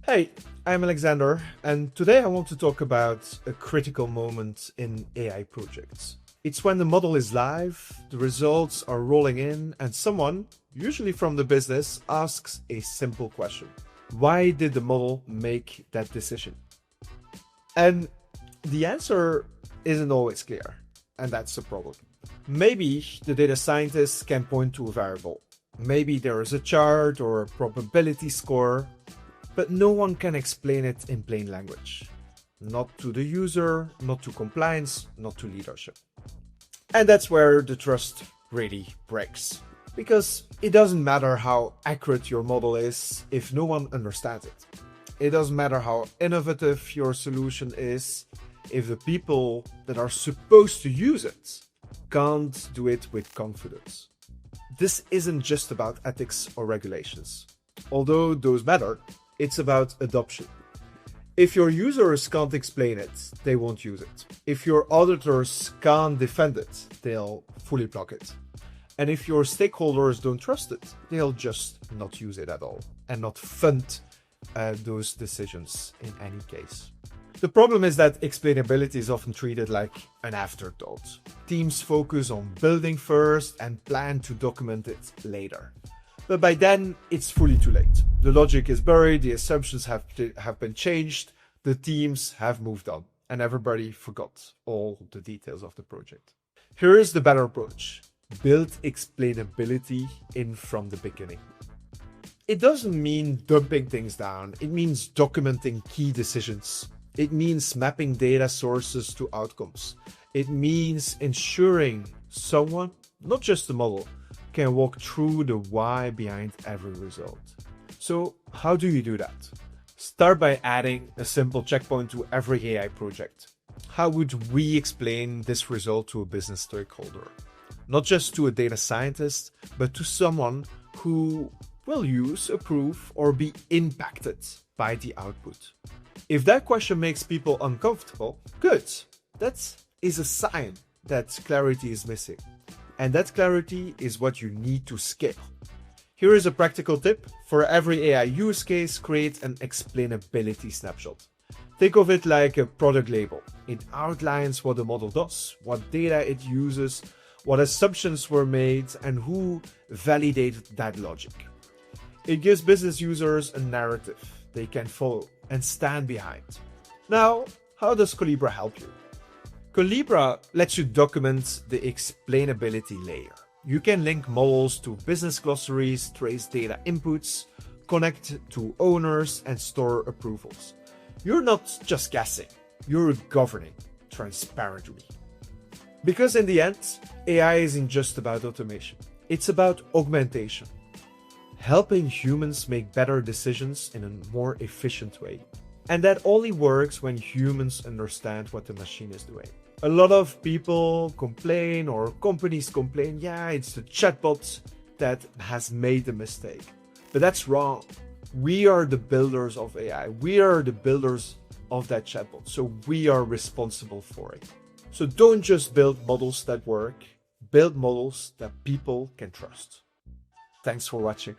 Hey, I'm Alexander, and today I want to talk about a critical moment in AI projects. It's when the model is live, the results are rolling in, and someone, usually from the business, asks a simple question. Why did the model make that decision? And the answer isn't always clear, and that's the problem. Maybe the data scientist can point to a variable. Maybe there is a chart or a probability score, but no one can explain it in plain language. Not to the user, not to compliance, not to leadership. And that's where the trust really breaks. Because it doesn't matter how accurate your model is if no one understands it. It doesn't matter how innovative your solution is if the people that are supposed to use it can't do it with confidence. This isn't just about ethics or regulations. Although those matter, it's about adoption. If your users can't explain it, they won't use it. If your auditors can't defend it, they'll fully block it. And if your stakeholders don't trust it, they'll just not use it at all and not fund those decisions in any case. The problem is that explainability is often treated like an afterthought. Teams focus on building first and plan to document it later. But by then, it's fully too late. The logic is buried, the assumptions have been changed, the teams have moved on, and everybody forgot all the details of the project. Here is the better approach. Build explainability in from the beginning. It doesn't mean dumping things down. It means documenting key decisions. It means mapping data sources to outcomes. It means ensuring someone, not just the model, can walk through the why behind every result. So how do you do that? Start by adding a simple checkpoint to every AI project. How would we explain this result to a business stakeholder? Not just to a data scientist, but to someone who will use, approve, or be impacted by the output. If that question makes people uncomfortable, good. That is a sign that clarity is missing. And that clarity is what you need to scale. Here is a practical tip. For every AI use case, create an explainability snapshot. Think of it like a product label. It outlines what the model does, what data it uses, what assumptions were made, and who validated that logic. It gives business users a narrative they can follow and stand behind. Now, how does Collibra help you? Collibra lets you document the explainability layer. You can link models to business glossaries, trace data inputs, connect to owners, and store approvals. You're not just guessing, you're governing transparently. Because in the end, AI isn't just about automation. It's about augmentation, helping humans make better decisions in a more efficient way. And that only works when humans understand what the machine is doing. A lot of people complain or companies complain, yeah, it's the chatbot that has made the mistake. But that's wrong. We are the builders of AI. We are the builders of that chatbot. So we are responsible for it. So don't just build models that work, build models that people can trust. Thanks for watching.